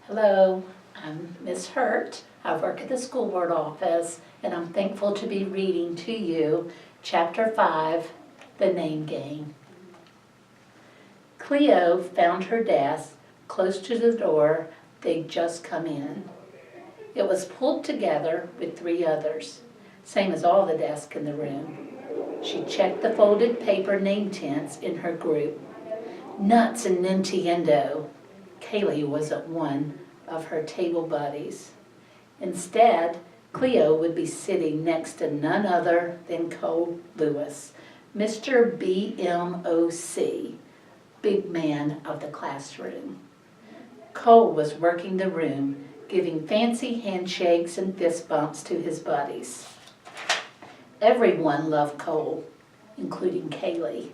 Hello, I'm Miss Hurt. I work at the school board office, and I'm thankful to be reading to you Chapter 5, The Name Game. Cleo found her desk close to the door they'd just come in. It was pulled together with 3 others, same as all the desks in the room. She checked the folded paper name tents in her group. Nuts and Nintendo. Kaylee wasn't one of her table buddies. Instead, Cleo would be sitting next to none other than Cole Lewis, Mr. BMOC, big man of the classroom. Cole was working the room, giving fancy handshakes and fist bumps to his buddies. Everyone loved Cole, including Kaylee.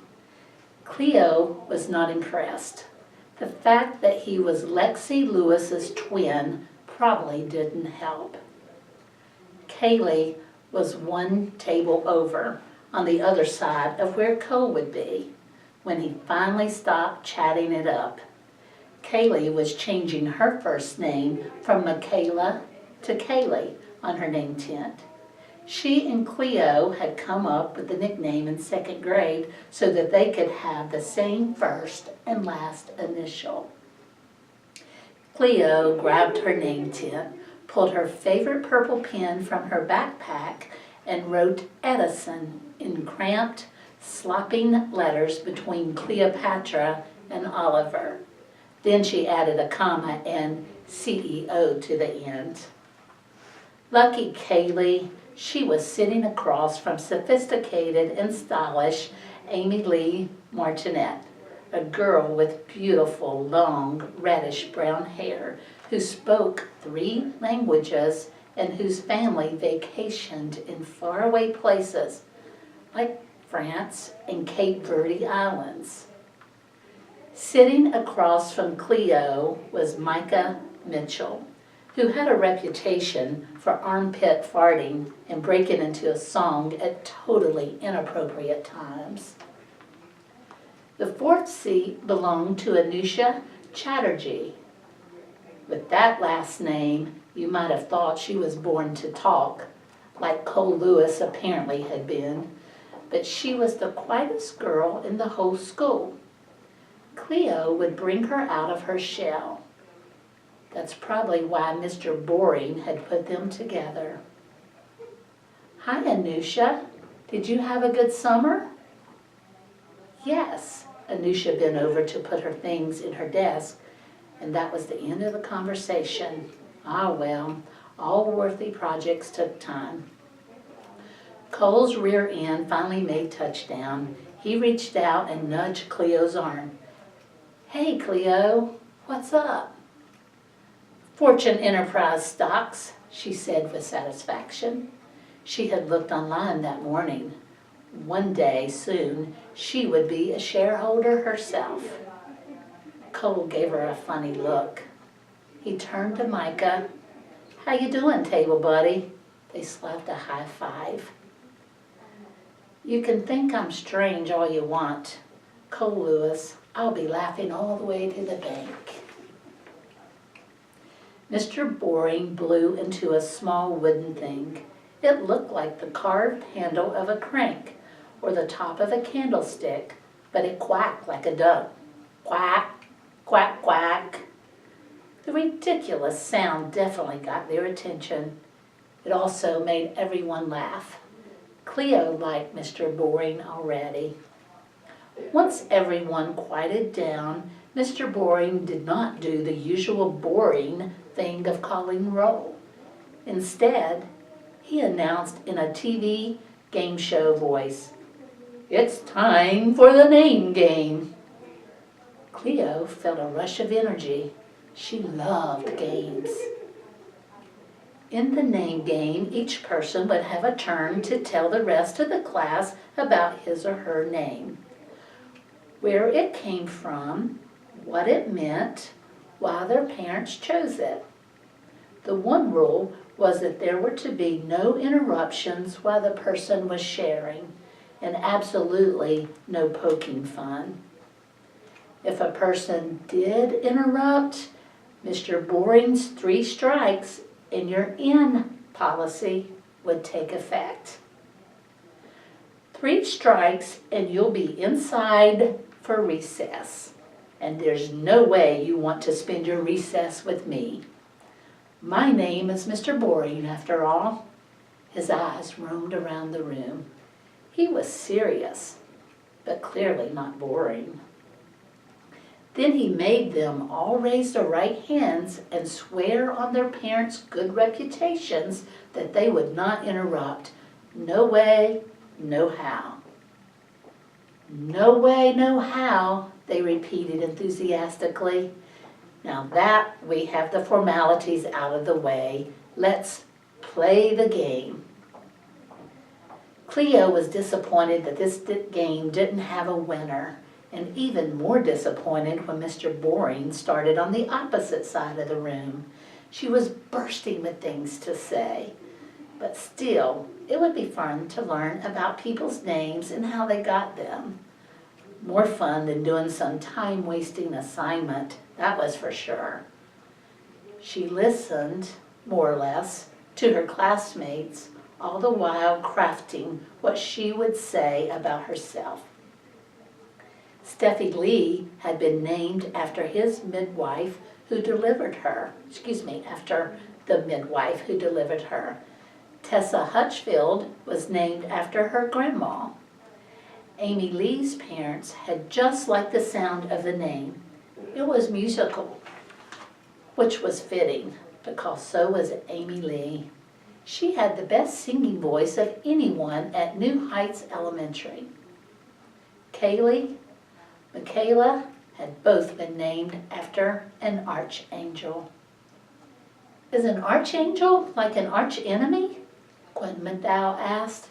Cleo was not impressed. The fact that he was Lexi Lewis's twin probably didn't help. Kaylee was one table over, on the other side of where Cole would be, when he finally stopped chatting it up. Kaylee was changing her first name from Michaela to Kaylee on her name tent. She and Cleo had come up with the nickname in 2nd grade so that they could have the same first and last initial. Cleo grabbed her name tent, pulled her favorite purple pen from her backpack, and wrote Edison in cramped, slopping letters between Cleo.Chapter and Oliver. Then she added a comma and CEO to the end. Lucky Kaylee, she was sitting across from sophisticated and stylish Amy Lee Martinet, a girl with beautiful, long, reddish-brown hair who spoke 3 languages and whose family vacationed in faraway places like France and Cape Verde Islands. Sitting across from Cleo was Micah Mitchell, who had a reputation for armpit farting and breaking into a song at totally inappropriate times. The 4th seat belonged to Anusha Chatterjee. With that last name, you might have thought she was born to talk, like Cole Lewis apparently had been, but she was the quietest girl in the whole school. Cleo would bring her out of her shell. That's probably why Mr. Boring had put them together. Hi, Anusha. Did you have a good summer? Yes. Anusha bent over to put her things in her desk, and that was the end of the conversation. Ah, well, all worthy projects took time. Cole's rear end finally made touchdown. He reached out and nudged Cleo's arm. Hey, Cleo, what's up? Fortune Enterprise stocks, she said with satisfaction. She had looked online that morning. One day, soon, she would be a shareholder herself. Cole gave her a funny look. He turned to Micah. How you doing, table buddy? They slapped a high five. You can think I'm strange all you want. Cole Lewis, I'll be laughing all the way to the bank. Mr. Boring blew into a small wooden thing. It looked like the carved handle of a crank or the top of a candlestick, but it quacked like a duck. Quack, quack, quack. The ridiculous sound definitely got their attention. It also made everyone laugh. Cleo liked Mr. Boring already. Once everyone quieted down, Mr. Boring did not do the usual boring thing of calling roll. Instead, he announced in a TV game show voice, "It's time for the name game." Cleo felt a rush of energy. She loved games. In the name game, each person would have a turn to tell the rest of the class about his or her name, where it came from, what it meant, why their parents chose it. The one rule was that there were to be no interruptions while the person was sharing, and absolutely no poking fun. If a person did interrupt, Mr. Boring's 3 strikes and you're in policy would take effect. 3 strikes and you'll be inside for recess. And there's no way you want to spend your recess with me. My name is Mr. Boring, after all. His eyes roamed around the room. He was serious, but clearly not boring. Then he made them all raise their right hands and swear on their parents' good reputations that they would not interrupt. No way, no how. No way, no how, they repeated enthusiastically. Now that we have the formalities out of the way, let's play the game. Cleo was disappointed that this game didn't have a winner, and even more disappointed when Mr. Boring started on the opposite side of the room. She was bursting with things to say, but still, it would be fun to learn about people's names and how they got them. More fun than doing some time-wasting assignment, that was for sure. She listened, more or less, to her classmates, all the while crafting what she would say about herself. Steffi Lee had been named after his midwife who delivered her. After the midwife who delivered her. Tessa Hutchfield was named after her grandma. Amy Lee's parents had just liked the sound of the name. It was musical, which was fitting because so was Amy Lee. She had the best singing voice of anyone at New Heights Elementary. Kaylee, Michaela had both been named after an archangel. Is an archangel like an archenemy? Quentin McDowell asked.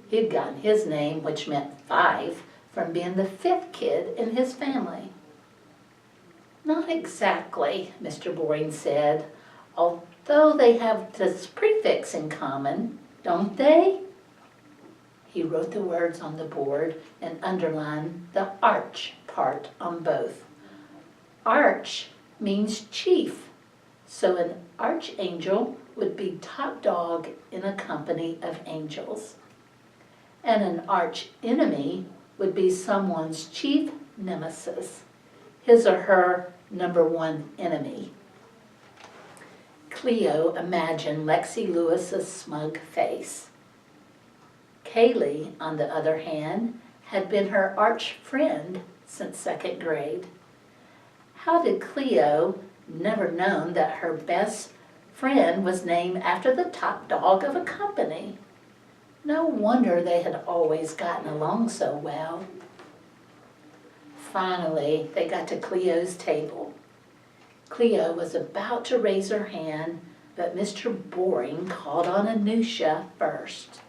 He'd gotten his name, which meant 5, from being the 5th kid in his family. Not exactly, Mr. Boring said, although they have this prefix in common, don't they? He wrote the words on the board and underlined the arch part on both. Arch means chief, so an archangel would be top dog in a company of angels. And an arch enemy would be someone's chief nemesis, his or her number 1 enemy. Cleo imagined Lexi Lewis's smug face. Kaylee, on the other hand, had been her arch friend since 2nd grade. How did Cleo never known that her best friend was named after the top dog of a company? No wonder they had always gotten along so well. Finally, they got to Cleo's table. Cleo was about to raise her hand, but Mr. Boring called on Anusha first.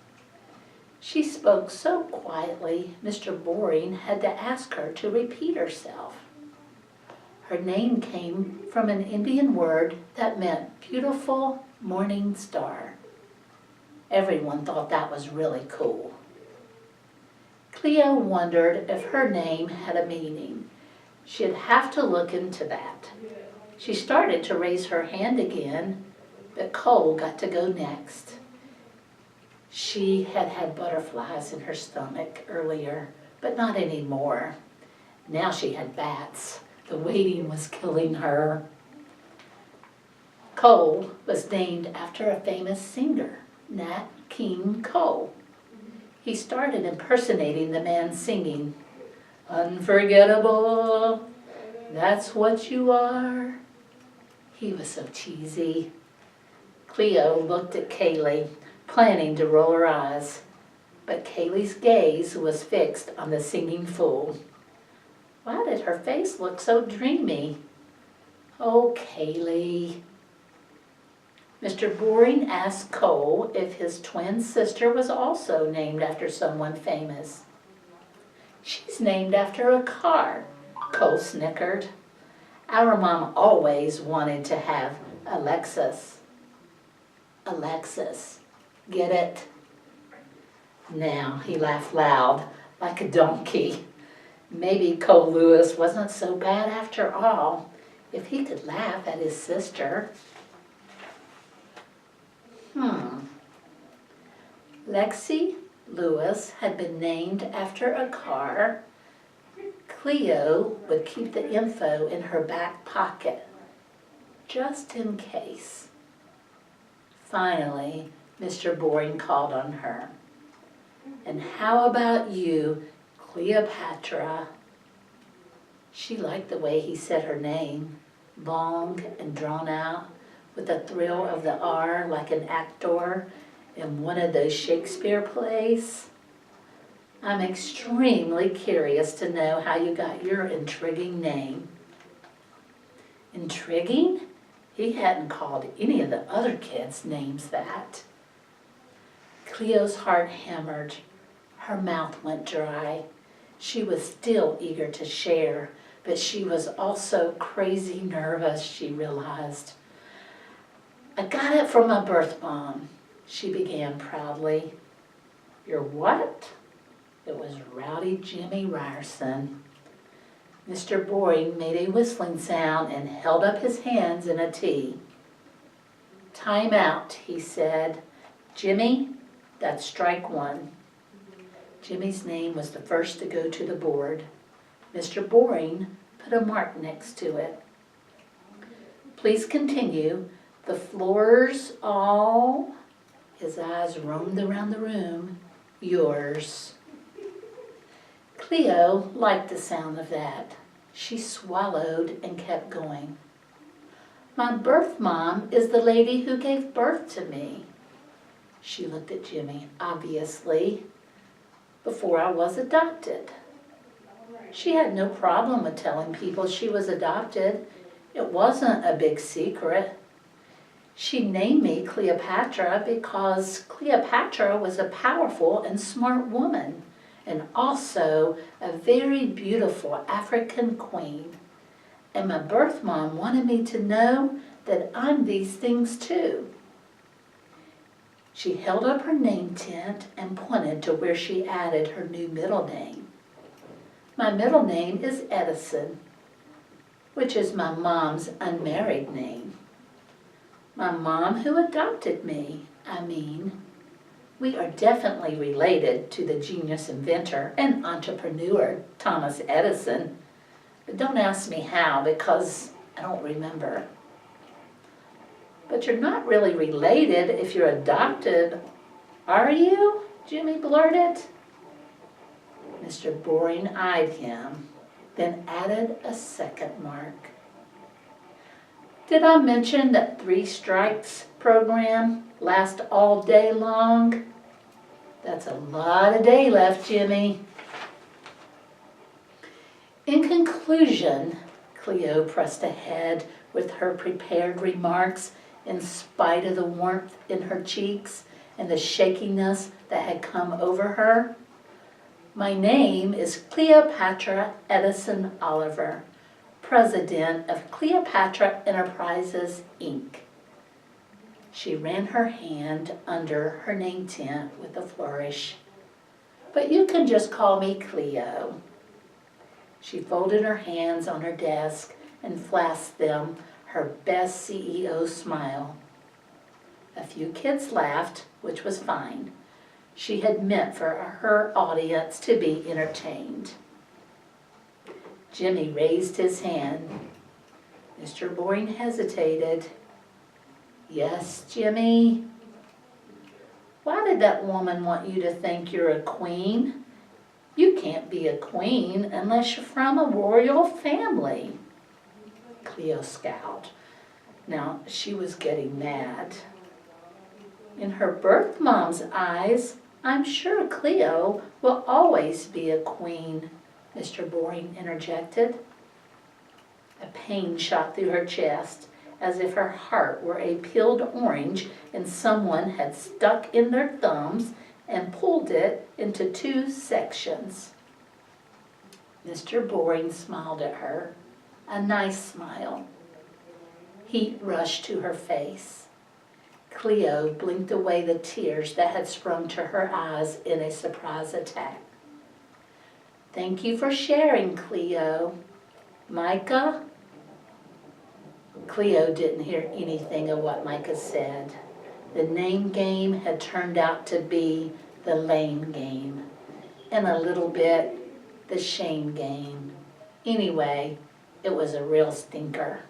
She spoke so quietly, Mr. Boring had to ask her to repeat herself. Her name came from an Indian word that meant beautiful morning star. Everyone thought that was really cool. Cleo wondered if her name had a meaning. She'd have to look into that. She started to raise her hand again, but Cole got to go next. She had had butterflies in her stomach earlier, but not anymore. Now she had bats. The waiting was killing her. Cole was named after a famous singer, Nat King Cole. He started impersonating the man singing, "Unforgettable, that's what you are." He was so cheesy. Cleo looked at Kaylee, planning to roll her eyes, but Kaylee's gaze was fixed on the singing fool. Why did her face look so dreamy? Oh, Kaylee. Mr. Boring asked Cole if his twin sister was also named after someone famous. "She's named after a car," Cole snickered. "Our mom always wanted to have Alexis." Alexis. Get it? Now he laughed loud, like a donkey. Maybe Cole Lewis wasn't so bad after all. If he could laugh at his sister. Lexi Lewis had been named after a car. Cleo would keep the info in her back pocket, just in case. Finally, Mr. Boring called on her. And how about you, Cleopatra? She liked the way he said her name, long and drawn out, with a thrill of the R like an actor in one of those Shakespeare plays. I'm extremely curious to know how you got your intriguing name. Intriguing? He hadn't called any of the other kids' names that. Cleo's heart hammered. Her mouth went dry. She was still eager to share, but she was also crazy nervous, she realized. I got it from my birth mom, she began proudly. Your what? It was Rowdy Jimmy Ryerson. Mr. Boring made a whistling sound and held up his hands in a T. Time out, he said. Jimmy, that's strike one. Jimmy's name was the first to go to the board. Mr. Boring put a mark next to it. Please continue. The floor's all, his eyes roamed around the room, yours. Cleo liked the sound of that. She swallowed and kept going. My birth mom is the lady who gave birth to me. She looked at Jimmy, obviously, before I was adopted. She had no problem with telling people she was adopted. It wasn't a big secret. She named me Cleopatra because Cleopatra was a powerful and smart woman, and also a very beautiful African queen. And my birth mom wanted me to know that I'm these things too. She held up her name tent and pointed to where she added her new middle name. My middle name is Edison, which is my mom's unmarried name. My mom who adopted me, we are definitely related to the genius inventor and entrepreneur Thomas Edison. But don't ask me how, because I don't remember. But you're not really related if you're adopted, are you? Jimmy blurted. Mr. Boring eyed him, then added a second mark. Did I mention that 3 strikes program lasts all day long? That's a lot of day left, Jimmy. In conclusion, Cleo pressed ahead with her prepared remarks in spite of the warmth in her cheeks and the shakiness that had come over her. My name is Cleopatra Edison Oliver, president of Cleopatra Enterprises, Inc. She ran her hand under her name tent with a flourish. But you can just call me Cleo. She folded her hands on her desk and flashed them her best CEO smile. A few kids laughed, which was fine. She had meant for her audience to be entertained. Jimmy raised his hand. Mr. Boring hesitated. Yes, Jimmy? Why did that woman want you to think you're a queen? You can't be a queen unless you're from a royal family. Cleo scowled. Now, she was getting mad. In her birth mom's eyes, I'm sure Cleo will always be a queen, Mr. Boring interjected. A pain shot through her chest, as if her heart were a peeled orange and someone had stuck in their thumbs and pulled it into 2 sections. Mr. Boring smiled at her, a nice smile. Heat rushed to her face. Cleo blinked away the tears that had sprung to her eyes in a surprise attack. Thank you for sharing, Cleo. Micah? Cleo didn't hear anything of what Micah said. The name game had turned out to be the lame game, and a little bit the shame game. Anyway, it was a real stinker.